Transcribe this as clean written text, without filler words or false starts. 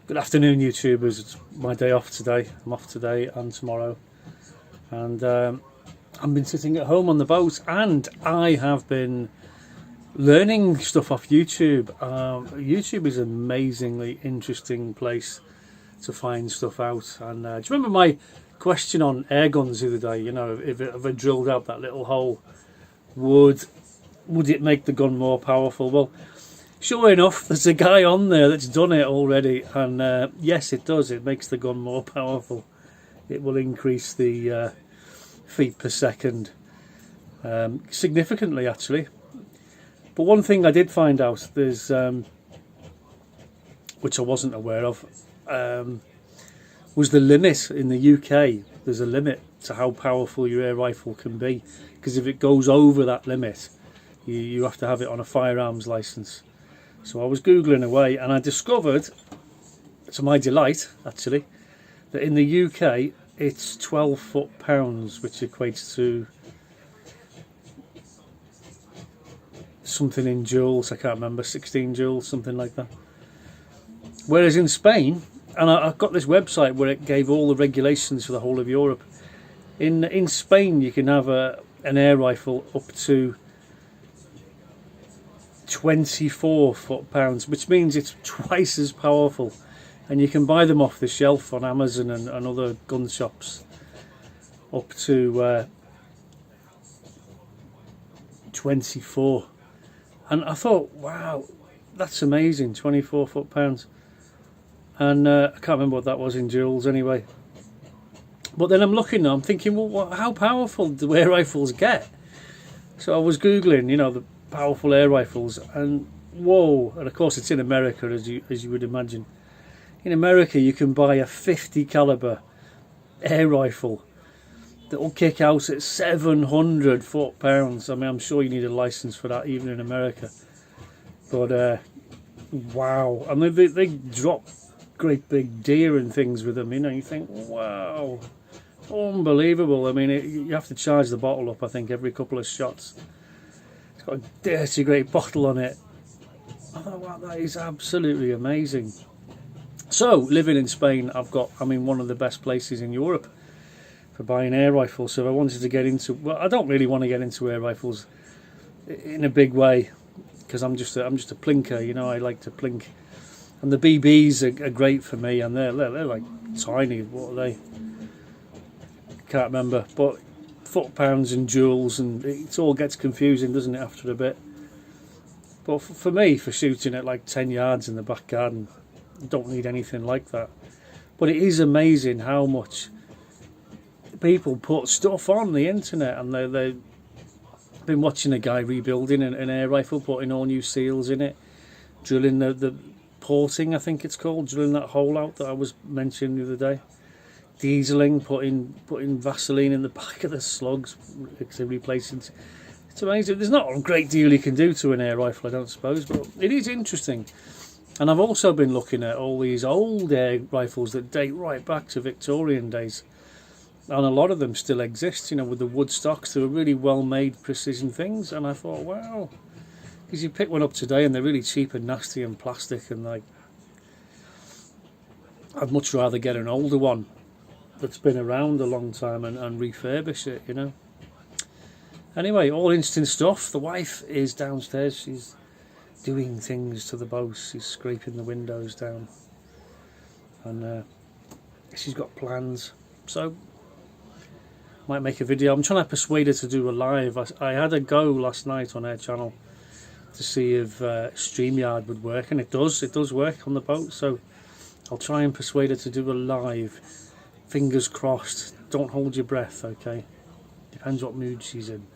Good afternoon, YouTubers. It's my day off today. I'm off today and tomorrow, and I've been sitting at home on the boat, and I have been learning stuff off YouTube. YouTube is an amazingly interesting place to find stuff out. And do you remember my question on air guns the other day? You know, if I drilled out that little hole, would it make the gun more powerful? Well, sure enough, there's a guy on there that's done it already, and yes, it does. It makes the gun more powerful. It will increase the feet per second significantly, actually. But one thing I did find out, there's which I wasn't aware of, was the limit in the UK. There's a limit to how powerful your air rifle can be, because if it goes over that limit, you have to have it on a firearms license. So I was Googling away, and I discovered, to my delight actually, that in the UK it's 12 foot-pounds, which equates to something in joules, I can't remember, 16 joules, something like that. Whereas in Spain, and I've got this website where it gave all the regulations for the whole of Europe. In Spain you can have an air rifle up to 24 foot-pounds, which means it's twice as powerful, and you can buy them off the shelf on Amazon and other gun shops up to 24. And I thought, wow, that's amazing, 24 foot-pounds. And I can't remember what that was in joules anyway. But then I'm looking now, I'm thinking, well, how powerful do air rifles get? So I was Googling, you know, the powerful air rifles, and whoa. And of course it's in America, as you would imagine. In America you can buy a 50 caliber air rifle that will kick out at 700 foot-pounds. I mean, I'm sure you need a license for that even in America. But wow. I mean, they drop great big deer and things with them, you know. You think, wow, unbelievable. I mean, you have to charge the bottle up, I think, every couple of shots. Got a dirty great bottle on it. I thought, wow, that is absolutely amazing. So living in Spain, I'm in one of the best places in Europe for buying air rifles. So if I wanted to get into, well, I don't really want to get into air rifles in a big way, because I'm just a plinker, you know. I like to plink, and the BBs are great for me, and they're like tiny. What are they? Can't remember, but foot-pounds and joules, and it all gets confusing, doesn't it, after a bit. But for me, for shooting at like 10 yards in the back garden, I don't need anything like that. But it is amazing how much people put stuff on the internet, and they've been watching a guy rebuilding an air rifle, putting all new seals in it, drilling the porting, I think it's called, drilling that hole out that I was mentioning the other day. Dieseling, putting Vaseline in the back of the slugs to replace it. It's amazing. There's not a great deal you can do to an air rifle, I don't suppose, but it is interesting. And I've also been looking at all these old air rifles that date right back to Victorian days, and a lot of them still exist, you know, with the wood stocks. They were really well made, precision things, and I thought, wow, because you pick one up today and they're really cheap and nasty and plastic, and like, I'd much rather get an older one that's been around a long time and refurbish it, you know. Anyway, all instant stuff. The wife is downstairs. She's doing things to the boat. She's scraping the windows down, and she's got plans. So might make a video. I'm trying to persuade her to do a live. I had a go last night on her channel to see if StreamYard would work, and it does work on the boat. So I'll try and persuade her to do a live. Fingers crossed. Don't hold your breath, okay? Depends what mood she's in.